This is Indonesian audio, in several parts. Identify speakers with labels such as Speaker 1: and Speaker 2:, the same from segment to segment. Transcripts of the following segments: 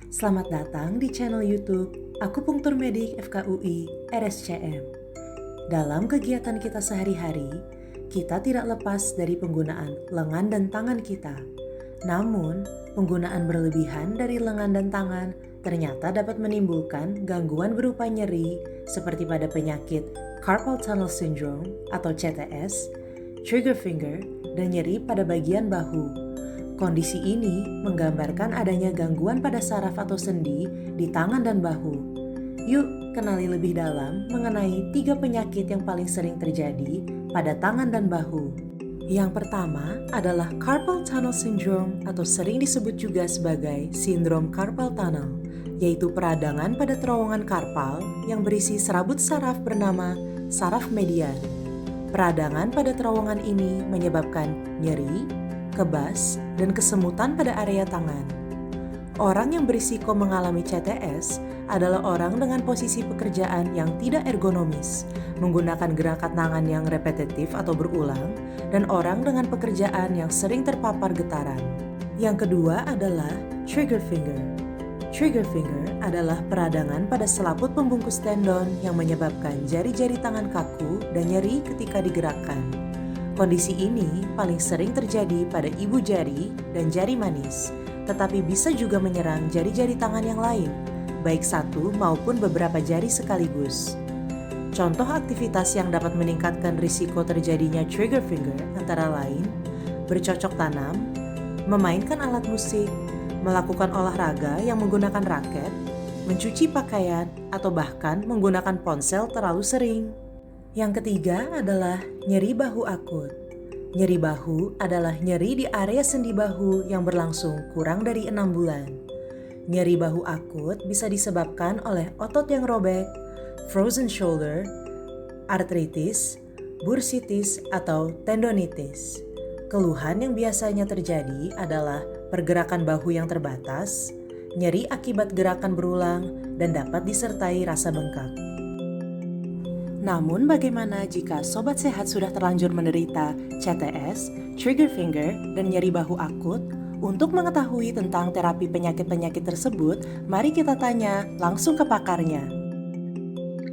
Speaker 1: Selamat datang di channel YouTube Akupunktur Medik FKUI RSCM. Dalam kegiatan kita sehari-hari, kita tidak lepas dari penggunaan lengan dan tangan kita. Namun, penggunaan berlebihan dari lengan dan tangan ternyata dapat menimbulkan gangguan berupa nyeri seperti pada penyakit Carpal Tunnel Syndrome atau CTS, trigger finger, dan nyeri pada bagian bahu. Kondisi ini menggambarkan adanya gangguan pada saraf atau sendi di tangan dan bahu. Yuk kenali lebih dalam mengenai 3 penyakit yang paling sering terjadi pada tangan dan bahu. Yang pertama adalah Carpal Tunnel Syndrome atau sering disebut juga sebagai sindrom carpal tunnel, yaitu peradangan pada terowongan karpal yang berisi serabut saraf bernama saraf median. Peradangan pada terowongan ini menyebabkan nyeri, kebas, dan kesemutan pada area tangan. Orang yang berisiko mengalami CTS adalah orang dengan posisi pekerjaan yang tidak ergonomis, menggunakan gerakan tangan yang repetitif atau berulang, dan orang dengan pekerjaan yang sering terpapar getaran. Yang kedua adalah trigger finger. Trigger finger adalah peradangan pada selaput pembungkus tendon yang menyebabkan jari-jari tangan kaku dan nyeri ketika digerakkan. Kondisi ini paling sering terjadi pada ibu jari dan jari manis, tetapi bisa juga menyerang jari-jari tangan yang lain, baik satu maupun beberapa jari sekaligus. Contoh aktivitas yang dapat meningkatkan risiko terjadinya trigger finger antara lain bercocok tanam, memainkan alat musik, melakukan olahraga yang menggunakan raket, mencuci pakaian, atau bahkan menggunakan ponsel terlalu sering. Yang ketiga adalah nyeri bahu akut. Nyeri bahu adalah nyeri di area sendi bahu yang berlangsung kurang dari 6 bulan. Nyeri bahu akut bisa disebabkan oleh otot yang robek, frozen shoulder, artritis, bursitis, atau tendonitis. Keluhan yang biasanya terjadi adalah pergerakan bahu yang terbatas, nyeri akibat gerakan berulang, dan dapat disertai rasa bengkak. Namun bagaimana jika sobat sehat sudah terlanjur menderita CTS, trigger finger, dan nyeri bahu akut? Untuk mengetahui tentang terapi penyakit-penyakit tersebut, mari kita tanya langsung ke pakarnya.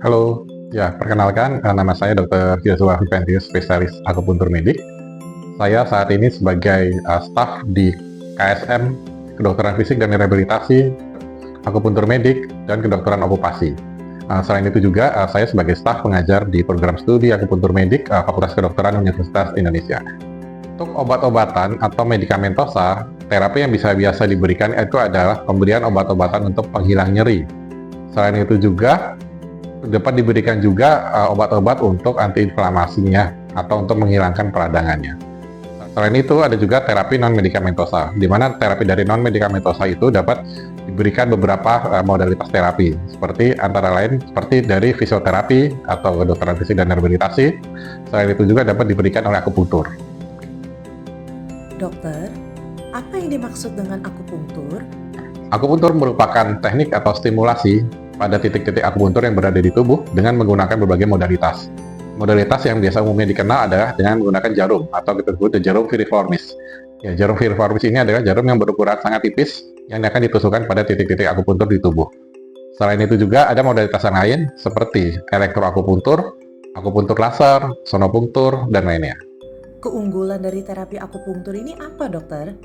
Speaker 2: Halo, ya perkenalkan nama saya Dr. Joshua Viventius, spesialis akupuntur medik. Saya saat ini sebagai staf di KSM, Kedokteran Fisik dan Rehabilitasi, Akupuntur Medik, dan Kedokteran Okupasi. Selain itu juga saya sebagai staf pengajar di program studi akupuntur medik Fakultas Kedokteran Universitas Indonesia. Untuk obat-obatan atau medikamentosa, terapi yang biasa diberikan itu adalah pemberian obat-obatan untuk penghilang nyeri. Selain itu juga dapat diberikan juga obat-obat untuk antiinflamasinya atau untuk menghilangkan peradangannya. Selain itu ada juga terapi non-medikamentosa, di mana terapi dari non-medikamentosa itu dapat diberikan beberapa modalitas terapi, seperti antara lain seperti dari fisioterapi atau kedokteran fisik dan rehabilitasi. Selain itu juga dapat diberikan oleh akupunktur.
Speaker 1: Dokter, apa yang dimaksud dengan akupunktur?
Speaker 2: Akupunktur merupakan teknik atau stimulasi pada titik-titik akupunktur yang berada di tubuh dengan menggunakan berbagai modalitas. Modalitas yang biasa umumnya dikenal adalah dengan menggunakan jarum atau kita sebut jarum piriformis. Ya, jarum piriformis ini adalah jarum yang berukuran sangat tipis yang akan ditusukkan pada titik-titik akupuntur di tubuh. Selain itu juga ada modalitas yang lain seperti elektroakupuntur, akupuntur laser, sonopunktur, dan lainnya.
Speaker 1: Keunggulan dari terapi akupunktur ini apa, dokter?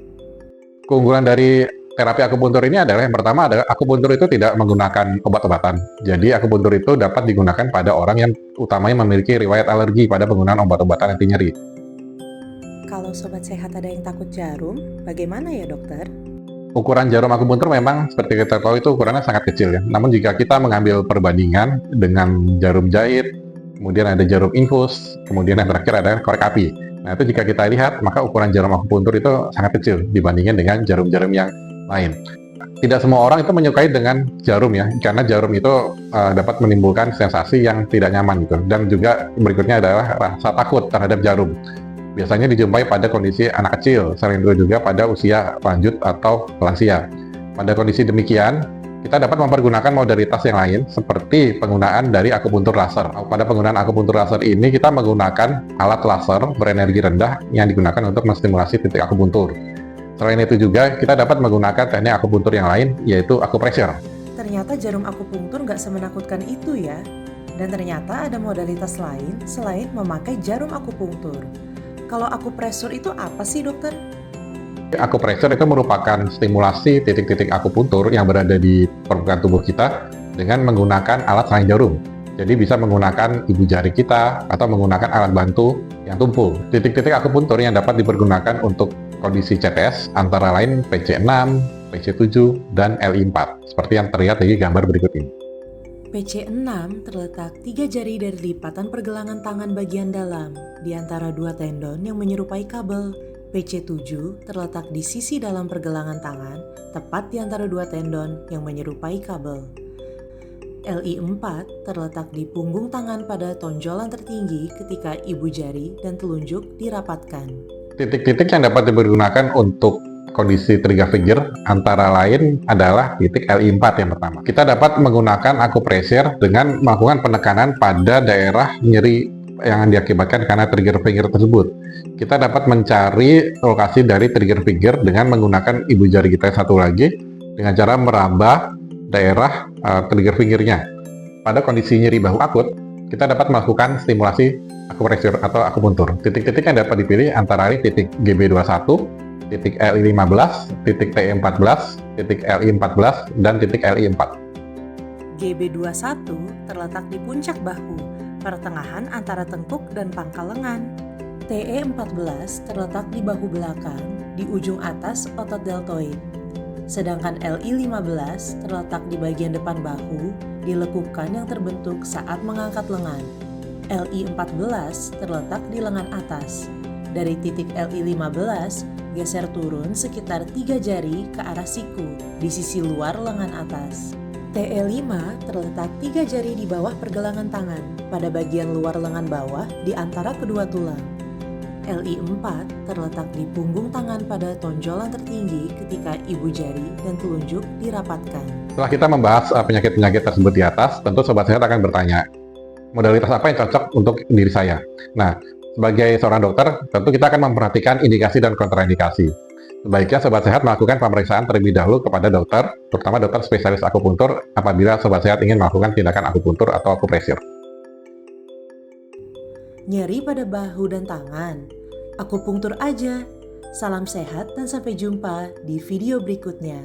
Speaker 2: Keunggulan dari terapi akupuntur ini adalah yang pertama adalah akupuntur itu tidak menggunakan obat-obatan. Jadi akupuntur itu dapat digunakan pada orang yang utamanya memiliki riwayat alergi pada penggunaan obat-obatan anti nyeri.
Speaker 1: Kalau sobat sehat ada yang takut jarum, bagaimana ya dokter?
Speaker 2: Ukuran jarum akupuntur memang seperti kita tahu itu ukurannya sangat kecil ya. Namun jika kita mengambil perbandingan dengan jarum jahit, kemudian ada jarum infus, kemudian yang terakhir ada korek api. Nah itu jika kita lihat maka ukuran jarum akupuntur itu sangat kecil dibandingkan dengan jarum-jarum yang lain. Tidak semua orang itu menyukai dengan jarum ya, karena jarum itu dapat menimbulkan sensasi yang tidak nyaman gitu. Dan juga berikutnya adalah rasa takut terhadap jarum. Biasanya dijumpai pada kondisi anak kecil, selain itu juga pada usia lanjut atau lansia. Pada kondisi demikian, kita dapat mempergunakan modalitas yang lain seperti penggunaan dari akupuntur laser. Pada penggunaan akupuntur laser ini kita menggunakan alat laser berenergi rendah yang digunakan untuk menstimulasi titik akupuntur. Selain itu juga, kita dapat menggunakan teknik akupuntur yang lain, yaitu akupressure.
Speaker 1: Ternyata jarum akupunktur nggak semenakutkan itu ya. Dan ternyata ada modalitas lain selain memakai jarum akupunktur. Kalau akupresur itu apa sih dokter?
Speaker 2: Akupressure itu merupakan stimulasi titik-titik akupuntur yang berada di permukaan tubuh kita dengan menggunakan alat selain jarum. Jadi bisa menggunakan ibu jari kita atau menggunakan alat bantu yang tumpul. Titik-titik akupuntur yang dapat dipergunakan untuk kondisi CTS antara lain PC6, PC7, dan LI4 seperti yang terlihat di gambar berikut ini.
Speaker 1: PC6 terletak 3 jari dari lipatan pergelangan tangan bagian dalam di antara 2 tendon yang menyerupai kabel. PC7 terletak di sisi dalam pergelangan tangan tepat di antara 2 tendon yang menyerupai kabel. LI4 terletak di punggung tangan pada tonjolan tertinggi ketika ibu jari dan telunjuk dirapatkan.
Speaker 2: Titik-titik yang dapat dipergunakan untuk kondisi trigger finger antara lain adalah titik LI4 yang pertama. Kita dapat menggunakan akupressure dengan melakukan penekanan pada daerah nyeri yang diakibatkan karena trigger finger tersebut. Kita dapat mencari lokasi dari trigger finger dengan menggunakan ibu jari kita satu lagi dengan cara meraba daerah trigger fingernya. Pada kondisi nyeri bahu akut, kita dapat melakukan stimulasi akupressure atau akupuntur. Titik-titik yang dapat dipilih antara lain titik GB21, titik LI15, titik TE14, titik LI14, dan titik LI4.
Speaker 1: GB21 terletak di puncak bahu, pertengahan antara tengkuk dan pangkal lengan. TE14 terletak di bahu belakang, di ujung atas otot deltoid. Sedangkan LI15 terletak di bagian depan bahu, di lekukan yang terbentuk saat mengangkat lengan. LI14 terletak di lengan atas. Dari titik LI15, geser turun sekitar 3 jari ke arah siku di sisi luar lengan atas. TE5 terletak 3 jari di bawah pergelangan tangan pada bagian luar lengan bawah di antara kedua tulang. LI4 terletak di punggung tangan pada tonjolan tertinggi ketika ibu jari dan telunjuk dirapatkan.
Speaker 2: Setelah kita membahas penyakit-penyakit tersebut di atas, tentu Sobat Sehat akan bertanya, modalitas apa yang cocok untuk diri saya? Nah, sebagai seorang dokter, tentu kita akan memperhatikan indikasi dan kontraindikasi. Sebaiknya Sobat Sehat melakukan pemeriksaan terlebih dahulu kepada dokter, terutama dokter spesialis akupuntur apabila Sobat Sehat ingin melakukan tindakan akupuntur atau akupressure.
Speaker 1: Nyeri pada bahu dan tangan, akupunktur aja. Salam sehat dan sampai jumpa di video berikutnya.